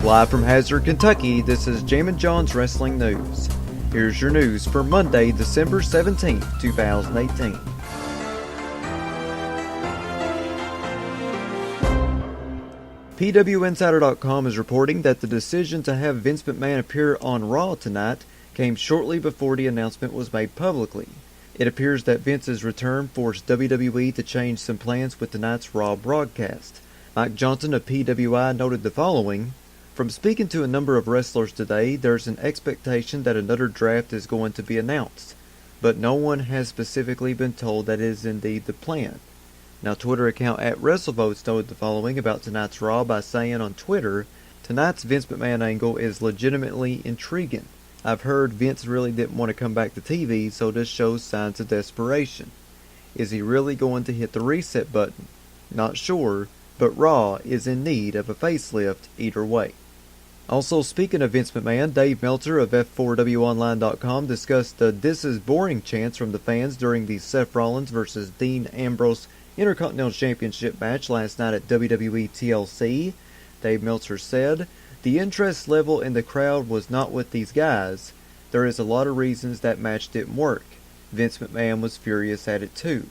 Live from Hazard, Kentucky, this is Jammin John's Wrestling News. Here's your news for Monday, December 17th, 2018. PWInsider.com is reporting that the decision to have Vince McMahon appear on Raw tonight came shortly before the announcement was made publicly. It appears that Vince's return forced WWE to change some plans with tonight's Raw broadcast. Mike Johnson of PWI noted the following: "From speaking to a number of wrestlers today, there's an expectation that another draft is going to be announced, but no one has specifically been told that it is indeed the plan." Now, Twitter account @WrestleVotes noted the following about tonight's Raw by saying on Twitter, "Tonight's Vince McMahon angle is legitimately intriguing. I've heard Vince really didn't want to come back to TV, so this shows signs of desperation. Is he really going to hit the reset button? Not sure, but Raw is in need of a facelift either way." Also, speaking of Vince McMahon, Dave Meltzer of F4WOnline.com discussed the "This is boring" chants from the fans during the Seth Rollins vs. Dean Ambrose Intercontinental Championship match last night at WWE TLC. Dave Meltzer said, "The interest level in the crowd was not with these guys. There is a lot of reasons that match didn't work. Vince McMahon was furious at it too."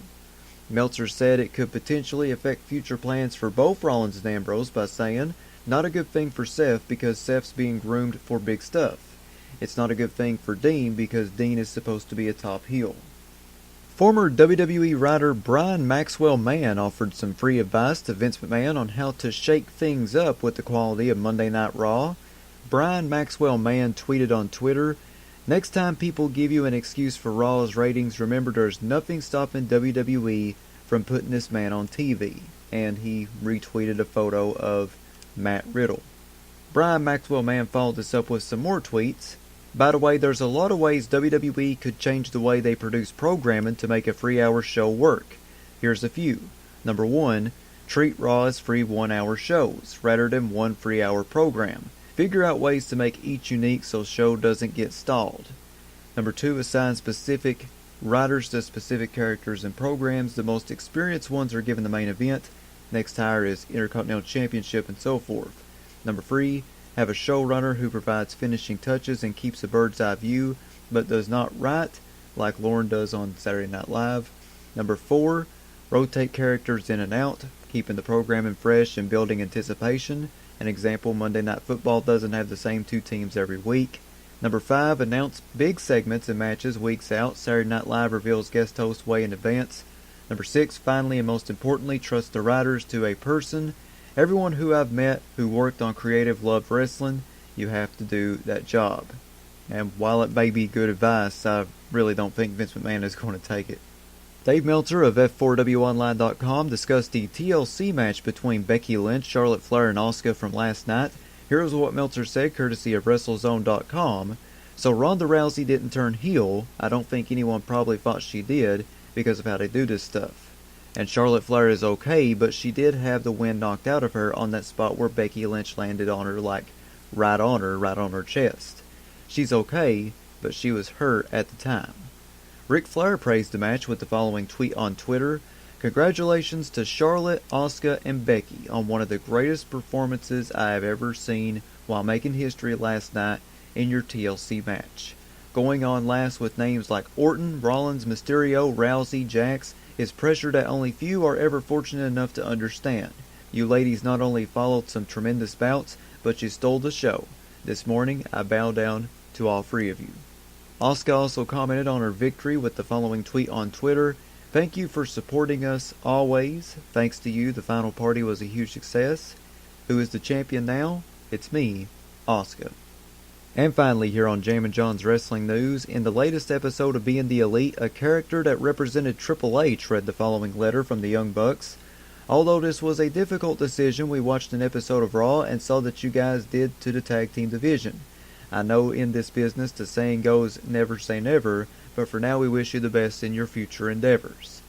Meltzer said it could potentially affect future plans for both Rollins and Ambrose by saying, "Not a good thing for Seth because Seth's being groomed for big stuff. It's not a good thing for Dean because Dean is supposed to be a top heel." Former WWE writer Brian Maxwell Mann offered some free advice to Vince McMahon on how to shake things up with the quality of Monday Night Raw. Brian Maxwell Mann tweeted on Twitter, "Next time people give you an excuse for Raw's ratings, remember there's nothing stopping WWE from putting this man on TV." And he retweeted a photo of Matt Riddle. Brian Maxwell Mann followed this up with some more tweets. "By the way, there's a lot of ways WWE could change the way they produce programming to make a 3-hour show work. Here's a few. Number 1, treat Raw as free 1-hour shows, rather than one 3-hour program. Figure out ways to make each unique so show doesn't get stalled. Number 2, assign specific writers to specific characters and programs. The most experienced ones are given the main event. Next hire is Intercontinental Championship and so forth. Number 3, have a showrunner who provides finishing touches and keeps a bird's eye view, but does not write, like Lauren does on Saturday Night Live. Number 4, rotate characters in and out, keeping the programming fresh and building anticipation. An example, Monday Night Football doesn't have the same 2 teams every week. Number 5, announce big segments and matches weeks out. Saturday Night Live reveals guest hosts way in advance. Number 6, finally and most importantly, trust the writers to a person. Everyone who I've met who worked on creative loved wrestling. You have to do that job." And while it may be good advice, I really don't think Vince McMahon is going to take it. Dave Meltzer of F4WOnline.com discussed the TLC match between Becky Lynch, Charlotte Flair, and Asuka from last night. Here's what Meltzer said, courtesy of WrestleZone.com. "So Ronda Rousey didn't turn heel. I don't think anyone probably thought she did because of how they do this stuff. And Charlotte Flair is okay, but she did have the wind knocked out of her on that spot where Becky Lynch landed on her, like right on her chest. She's okay, but she was hurt at the time." Ric Flair praised the match with the following tweet on Twitter: "Congratulations to Charlotte, Asuka, and Becky on one of the greatest performances I have ever seen while making history last night in your TLC match. Going on last with names like Orton, Rollins, Mysterio, Rousey, Jax is pressure that only few are ever fortunate enough to understand. You ladies not only followed some tremendous bouts, but you stole the show. This morning, I bow down to all 3 of you." Asuka also commented on her victory with the following tweet on Twitter: "Thank you for supporting us always. Thanks to you, the final party was a huge success. Who is the champion now? It's me, Asuka." And finally, here on Jammin John's Wrestling News, in the latest episode of Being the Elite, a character that represented Triple H read the following letter from the Young Bucks: "Although this was a difficult decision, we watched an episode of Raw and saw that you guys did to the tag team division. I know in this business the saying goes, never say never, but for now we wish you the best in your future endeavors."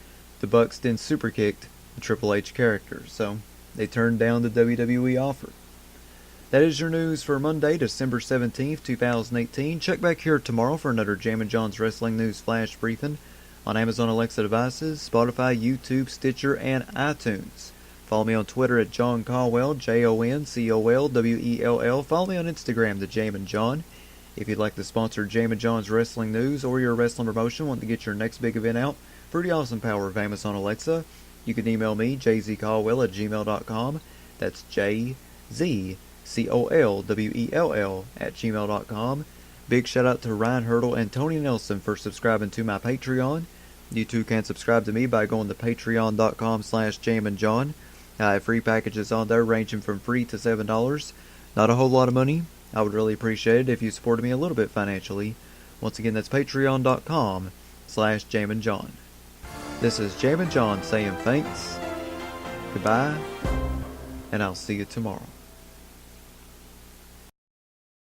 The Bucks then superkicked the Triple H character, so they turned down the WWE offer. That is your news for Monday, December 17th, 2018. Check back here tomorrow for another Jammin John's Wrestling News Flash Briefing on Amazon Alexa devices, Spotify, YouTube, Stitcher, and iTunes. Follow me on Twitter at John Caldwell, JONCOLWELL. Follow me on Instagram, the Jammin John. If you'd like to sponsor Jammin John's wrestling news, or your wrestling promotion, want to get your next big event out for the awesome power of Amazon Alexa, you can email me, jzcaldwell@gmail.com. That's JZCOLWELL@gmail.com. Big shout out to Ryan Hurdle and Tony Nelson for subscribing to my Patreon. You too can subscribe to me by going to patreon.com/JamminJohn. I have free packages on there ranging from free to $7. Not a whole lot of money. I would really appreciate it if you supported me a little bit financially. Once again, that's patreon.com/JamminJohn. This is Jammin John saying thanks, goodbye, and I'll see you tomorrow.